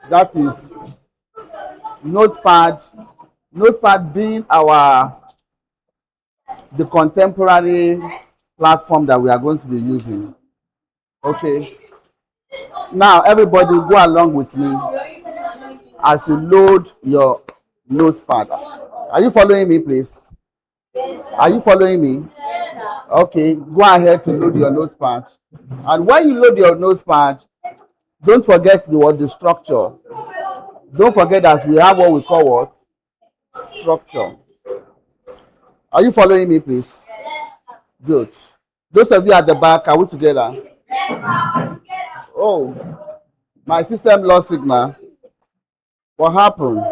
That is Notepad. Notepad being the contemporary platform that we are going to be using. Okay. Now everybody go along with me as you load your Notepad. Are you following me, please? Are you following me? Okay, go ahead to load your Notepad. And when you load your Notepad, don't forget the structure. Don't forget that we have what we call what? Structure. Are you following me, please? Good. Those of you at the back, are we together? Oh, my system lost signal. What happened?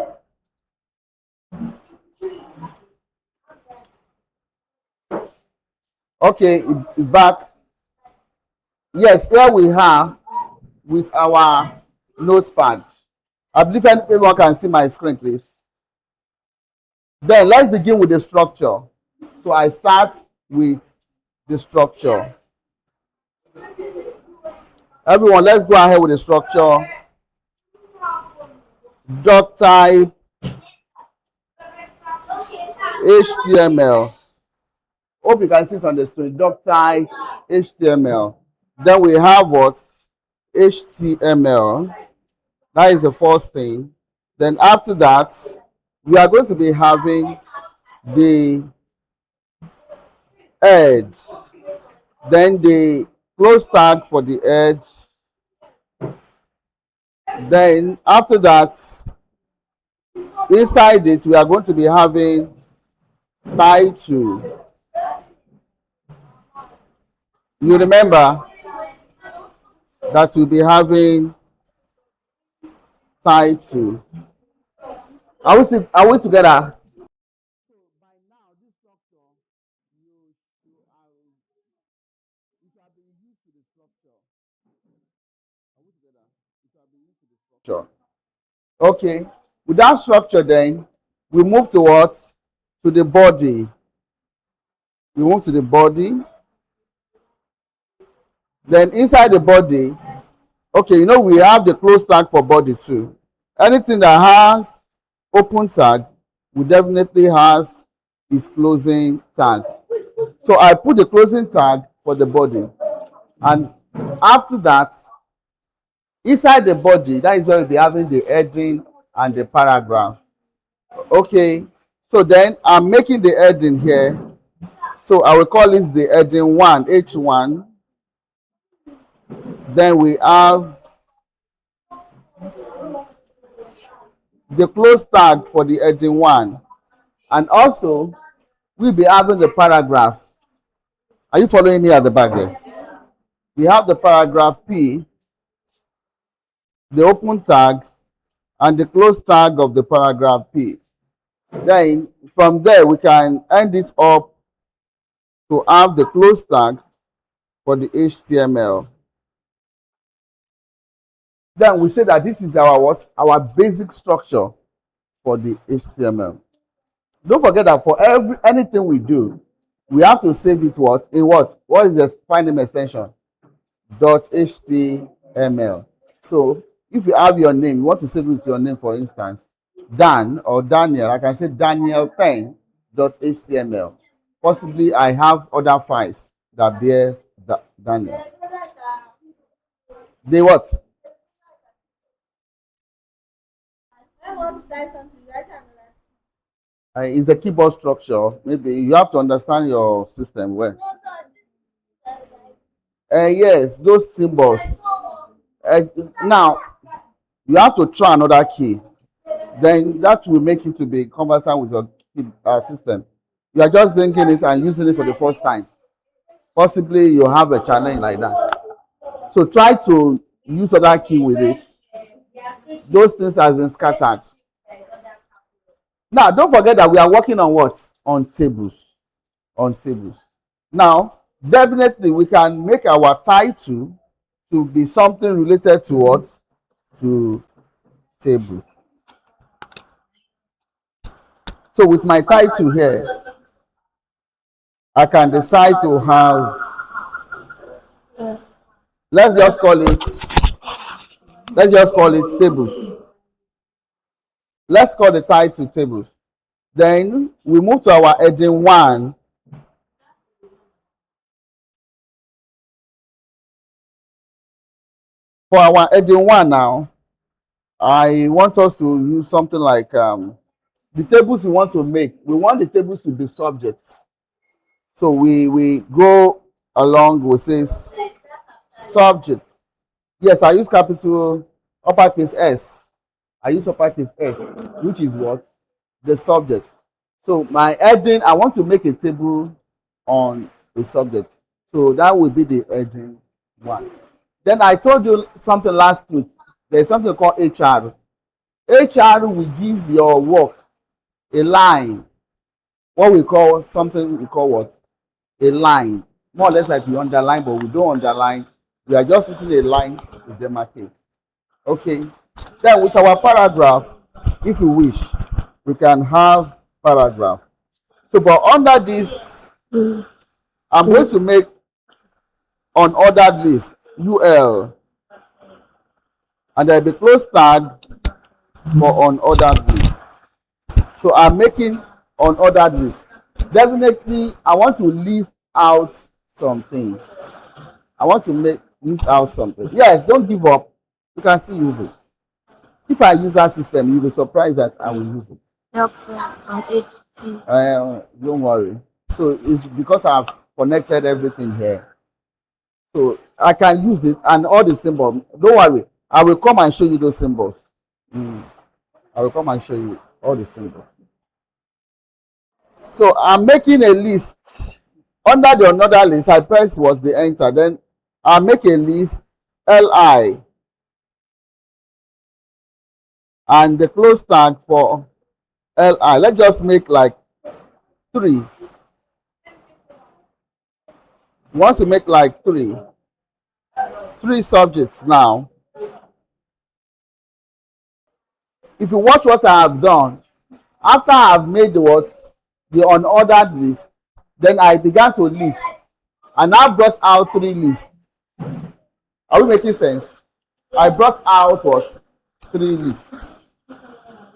Okay, it's back. Yes, here we have with our Notepad. I believe everyone can see my screen, please. Then let's begin with the structure. So I start with the structure. Everyone, let's go ahead with the structure. Doc type, HTML. Hope you can see it on the screen. Doc type, HTML. Then we have what? HTML. That is the first thing. Then after that, we are going to be having the edge. Then the close tag for the edge. Then after that, inside it, we are going to be having title. You remember that we'll be having title. Are we together? Sure. Okay. With that structure, then we move to what? To the body. We move to the body. Then inside the body, okay, we have the close tag for body too. Anything that has open tag will definitely has its closing tag. So I put the closing tag for the body. And after that, inside the body, that is where we'll be having the heading and the paragraph. Okay, so then I'm making the heading here. So I will call this the heading 1, H1. Then we have the close tag for the heading 1. And also, we'll be having the paragraph. Are you following me at the back there? We have the paragraph P, the open tag, and the close tag of the paragraph P. Then from there, we can end it up to have the close tag for the HTML. Then we say that this is our what? Our basic structure for the HTML. Don't forget that for anything we do, we have to save it what? In what? What is the file name extension? .html. So if you have your name, you want to save it with your name, for instance, Dan or Daniel, I can say Daniel10.html. Possibly I have other files that bear Daniel. They what? It's a keyboard structure. Maybe you have to understand your system well. Yes, those symbols. Now, you have to try another key. Then that will make you to be conversant with your system. You are just bringing it and using it for the first time. Possibly you have a challenge like that. So try to use other key with it. Those things have been scattered. Now, don't forget that we are working on what? On tables. On tables. Now, definitely we can make our title to be something related to what? To tables. So with my title here, I can decide to have, let's just call it tables. Let's call the title tables. Then we move to our heading 1. For our heading 1 now, I want us to use something like the tables we want to make. We want the tables to be subjects. So we go along, we say subjects. Yes, I use capital uppercase S. I use uppercase S, which is what? The subject. So my heading, I want to make a table on a subject. So that will be the heading 1. Then I told you something last week. There's something called HR. HR will give your work a line. What we call something we call what? A line. More or less like we underline, but we don't underline. We are just putting a line to demarcate. Okay. Then with our paragraph, if you wish, we can have paragraph. So, but under this, I'm going to make unordered list, UL, and there will be close tag for unordered list. So I'm making unordered list. Definitely, I want to list out something. I want to list out something. Yes, don't give up. You can still use it. If I use that system, you'll be surprised that I will use it. Don't worry. So it's because I've connected everything here. So I can use it and all the symbols. Don't worry. I will come and show you those symbols. I will come and show you all the symbols. So I'm making a list. Under the another list, I press what the enter. Then I'll make a list LI. And the close tag for LI. Let's just make like 3. We want to make like 3 subjects now. If you watch what I have done, after I have made the unordered list, then I began to list. And I brought out 3 lists. Are we making sense? I brought out 3 lists.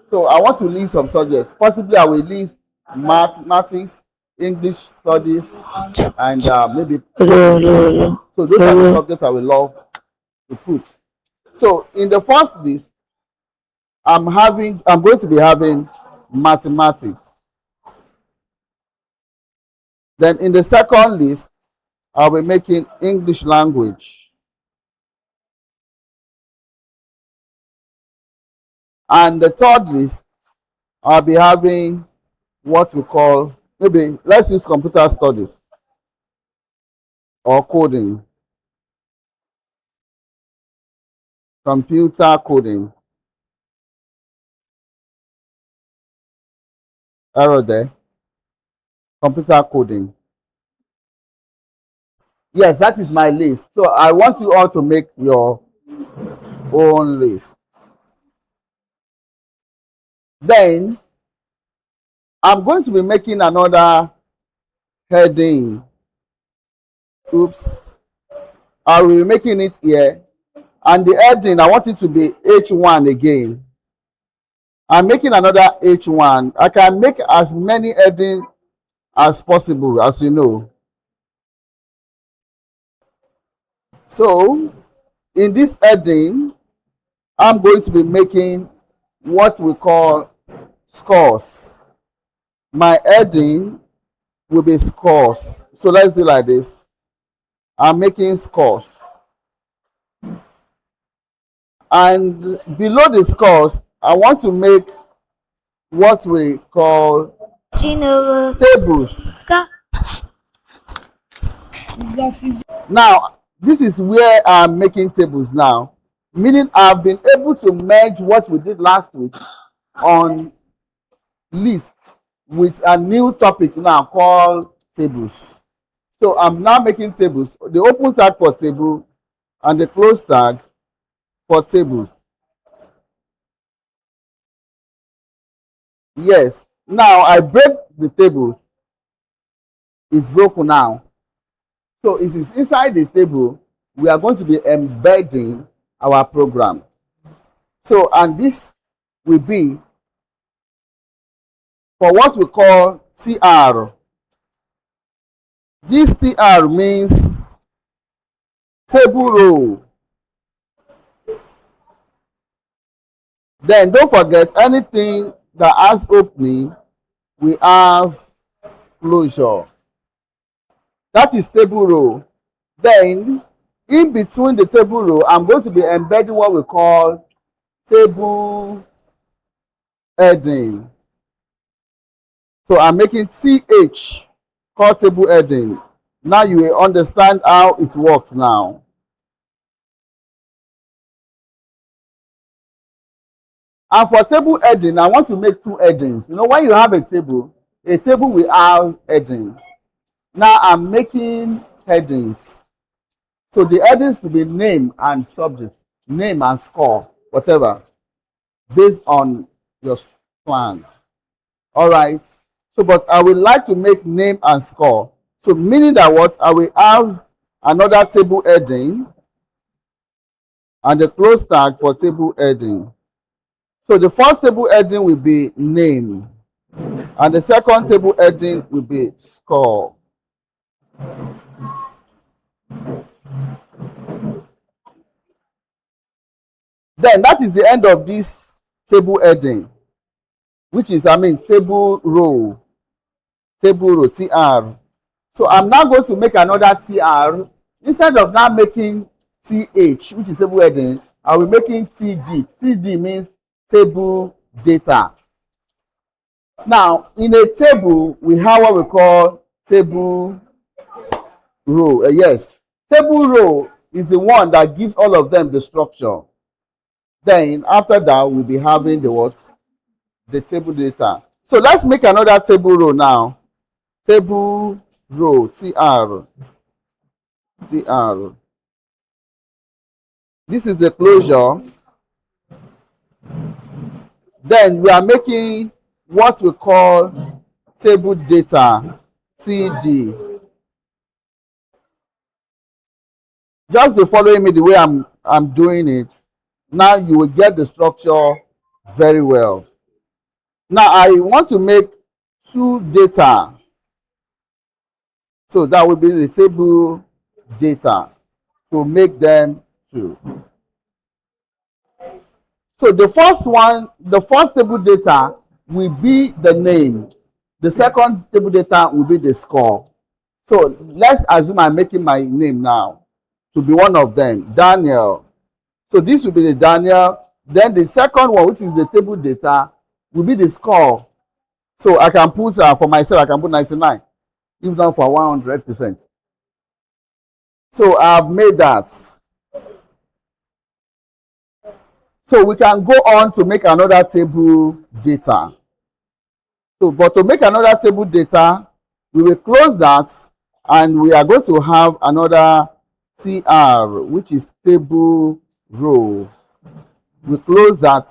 So I want to list some subjects. Possibly I will list mathematics, English studies, and maybe. So those are the subjects I will love to put. So in the first list, I'm going to be having mathematics. Then in the second list, I'll be making English language. And the third list, I'll be having what we call, maybe let's use computer studies or coding. Computer coding. Error there. Computer coding. Yes, that is my list. So I want you all to make your own list. Then I'm going to be making another heading. Oops. I will be making it here. And the heading, I want it to be H1 again. I'm making another H1. I can make as many headings as possible, as you know. So, in this heading, I'm going to be making what we call scores. My heading will be scores. So let's do like this. I'm making scores. And below the scores, I want to make what we call tables. Now, this is where I'm making tables now. Meaning I've been able to merge what we did last week on lists with a new topic now called tables. So I'm now making tables. The open tag for table and the close tag for tables. Yes. Now I break the tables. It's broken now. So if it's inside the table, we are going to be embedding our program. So, and this will be for what we call TR. This TR means table row. Then don't forget, anything that has opening, we have closure. That is table row. Then in between the table row, I'm going to be embedding what we call table heading. So I'm making TH called table heading. Now you will understand how it works now. And for table heading, I want to make two headings. You know, when you have a table will have heading. Now I'm making headings. So the headings could be name and subject, name and score, whatever, based on your plan. All right. So, but I would like to make name and score. So, meaning that what? I will have another table heading and a close tag for table heading. So, the first table heading will be name, and the second table heading will be score. Then that is the end of this table heading, which is, table row, TR. So I'm now going to make another TR. Instead of now making TH, which is table heading, I will be making TD. TD means table data. Now, in a table, we have what we call table row. Yes, table row is the one that gives all of them the structure. Then after that, we'll be having the what? The table data. So let's make another table row now. Table row, TR. This is the closure. Then we are making what we call table data, TD. Just be following me the way I'm doing it. Now you will get the structure very well. Now I want to make two data. So that will be the table data. To make them two. So the first table data will be the name. The second table data will be the score. So let's assume I'm making my name now to be one of them, Daniel. So this will be the Daniel. Then the second one, which is the table data, will be the score. So I can put, for myself, I can put 99, if not for 100%. So I've made that. So we can go on to make another table data. So, but to make another table data, we will close that and we are going to have another TR, which is table row. We close that.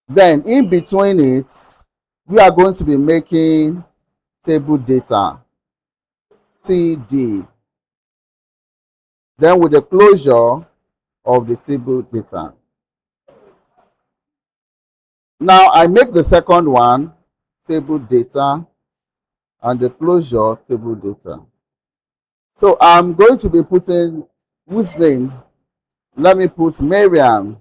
Then in between it, we are going to be making table data, TD. Then with the closure of the table data. Now I make the second one, table data, and the closure, table data. So I'm going to be putting whose name? Let me put Miriam.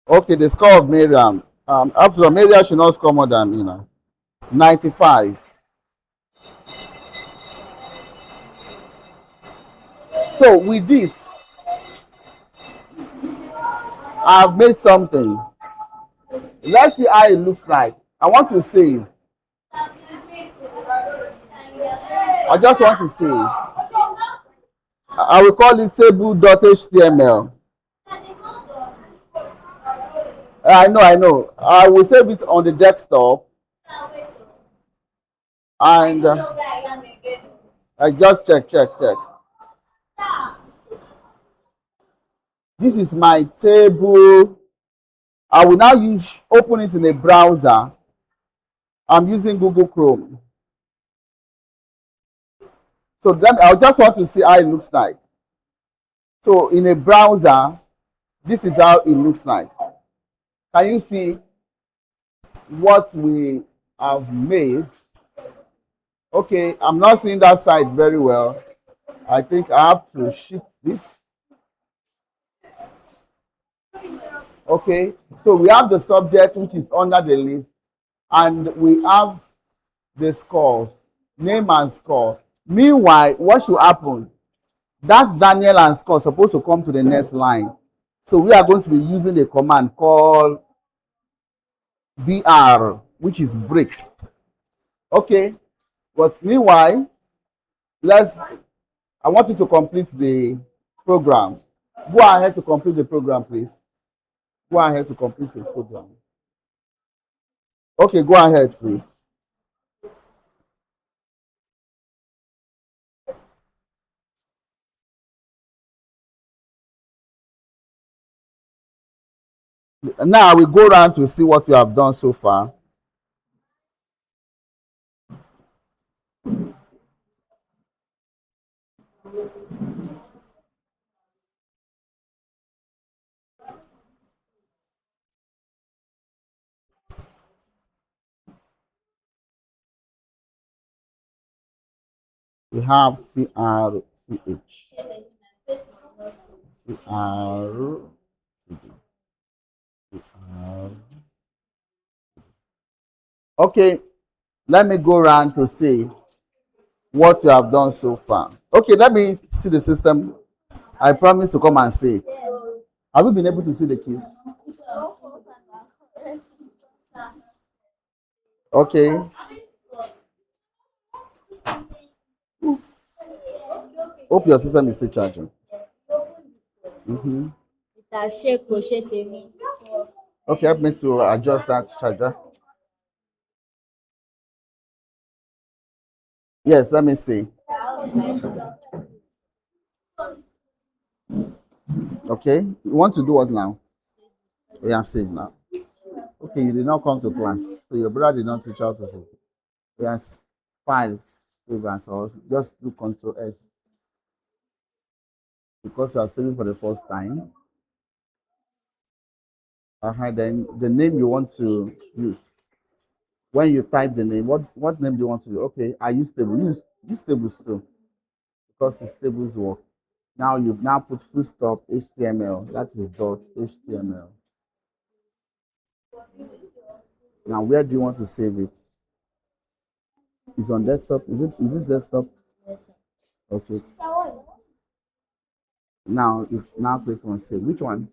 Okay, the score of Miriam. After all, Miriam should not score more than 95. So with this, I've made something. Let's see how it looks like. I want to save. I just want to save. I will call it table.html. I know. I will save it on the desktop. And I just check. This is my table. I will now open it in a browser. I'm using Google Chrome. So then I just want to see how it looks like. So in a browser, this is how it looks like. Can you see? what we have made. Okay, I'm not seeing that side very well. I think I have to shift this. Okay, so we have the subject which is under the list, and we have the scores, name and score. Meanwhile, what should happen? That's Daniel and score supposed to come to the next line. So we are going to be using a command called BR, which is break. Okay, but meanwhile, let's. I want you to complete the program. Go ahead to complete the program, please. Go ahead to complete the program. Okay, go ahead, please. Now we go around to see what you have done so far. We have TRCH. TR. Okay, let me go around to see what you have done so far. Okay, let me see the system. I promise to come and see it. Have you been able to see the keys? Okay. Hope your system is still charging. Mm-hmm. Okay, help me to adjust that charger. Yes, let me see. Okay, you want to do what now? We are safe now. Okay, you did not come to class, so your brother did not teach you how to save. Yes, files, save as or just do Control S because you are saving for the first time. Then the name you want to use. When you type the name, what name do you want to use? Okay, I use table. Use tables too because it's tables work. Now you've now put full stop HTML. That is dot HTML. Now where do you want to save it? It's on desktop. Is this desktop? Okay. Now click on save. Which one?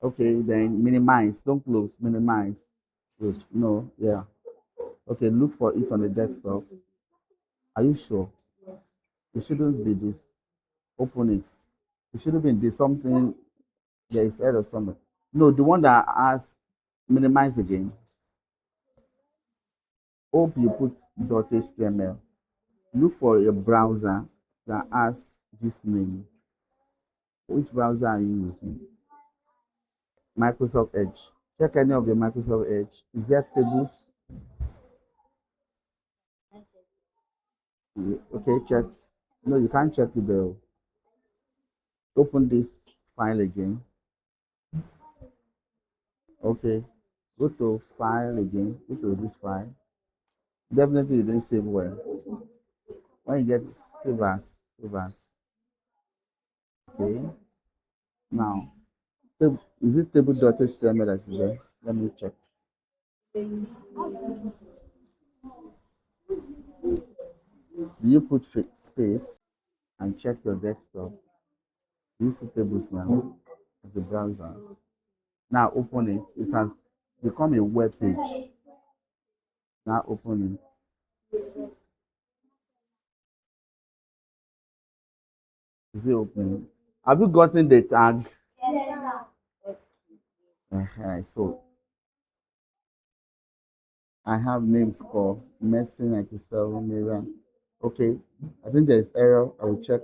Okay, then minimize. Don't close. Minimize. Good. No, yeah. Okay, look for it on the desktop. Are you sure? It shouldn't be this. Open it. It shouldn't be this something there is error somewhere. No, the one that has minimize again. Hope you put .html. Look for a browser that has this name. Which browser are you using? Microsoft Edge. Check any of the Microsoft Edge. Is there tables? Okay, check. No, you can't check it there. Open this file again. Okay. Go to file again. Go to this file. Definitely you didn't save well. When you get save as, save as. Okay. Now, is it table.html that is there? Let me check. Do you put space and check your desktop? Do you see tables now as a browser? Now open it. It has become a web page. Now open it. Is it opening? Have you gotten the tag? So I have names called Messi 97 Miriam. Okay, I think there is error. I will check.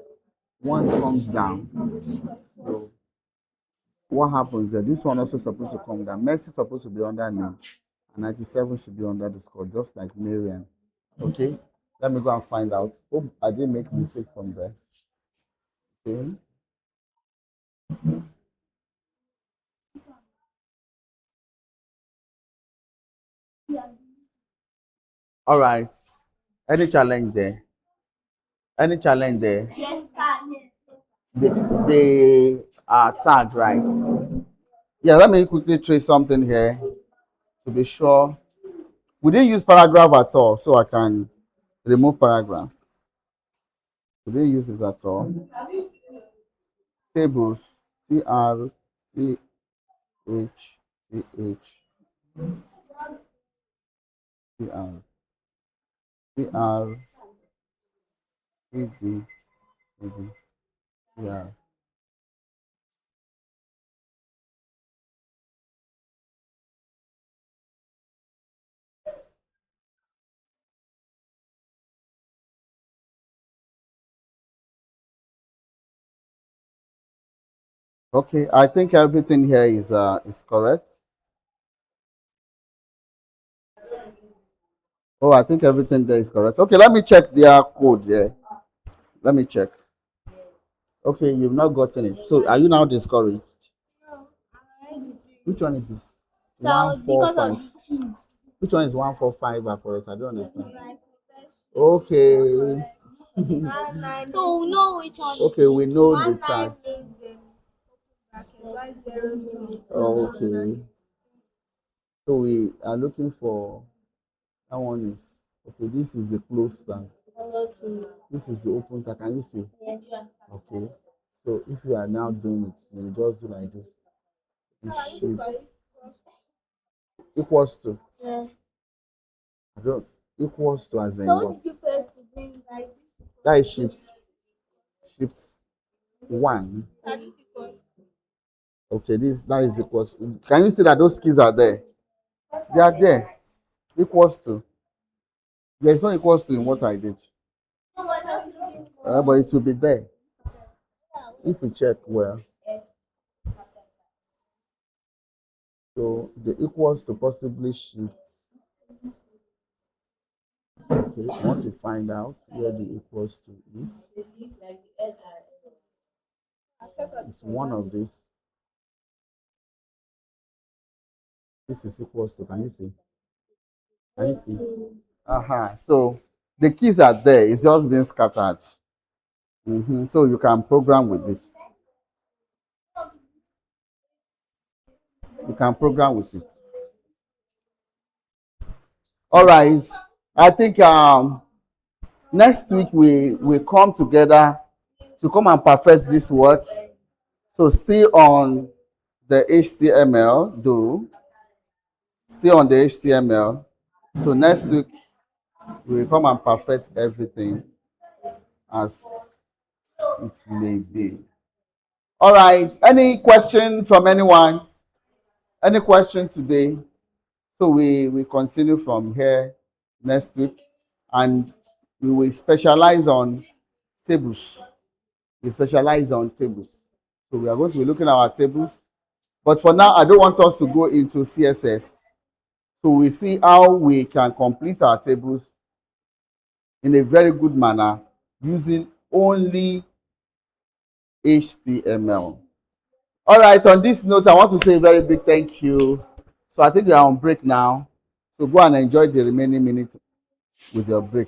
One comes down. So what happens there? This one also supposed to come down. Messi is supposed to be under name. And 97 should be under the score, just like Miriam. Okay, let me go and find out. Oh, I didn't make mistake from there. Okay. All right. Any challenge there? Any challenge there? They are tagged right. Yeah, let me quickly trace something here to be sure. We didn't use paragraph at all, so I can remove paragraph. We didn't use it at all. Tables, T R T H T H T R T R T D T D T R. Okay, I think everything here is correct. Oh, I think everything there is correct. Okay, let me check their code here. Let me check. Okay, you've not gotten it. So are you now discouraged? Which one is this? So one four because five. Of the keys. Which one is 145 correct? I don't understand. Okay. So we know which one. Okay, we know the tag. Okay. So we are looking for that one is okay. This is the closed tag. This is the open tag. Can you see? Okay. So if you are now doing it, you just do like this. You shift equals to. I don't equals to as in what? That is shift one. Okay, this that is equals. Can you see that those keys are there? They are there. Equals to. There is no equals to in what I did. But it will be there. If you check well. So the equals to possibly shift. Okay, I want to find out where the equals to is. It's one of these. This is equals to. Can you see? Can you see? So the keys are there. It's just been scattered. So you can program with it. You can program with it. All right. I think next week we come together to come and perfect this work. So still on the HTML, still on the HTML. So next week we come and perfect everything as it may be. All right. Any question from anyone? Any question today? So we continue from here next week, and we will specialize on tables. We specialize on tables. So we are going to be looking at our tables. But for now, I don't want us to go into CSS. So we see how we can complete our tables in a very good manner using only HTML. All right, on this note, I want to say a very big thank you. So I think we are on break now. So go and enjoy the remaining minutes with your break.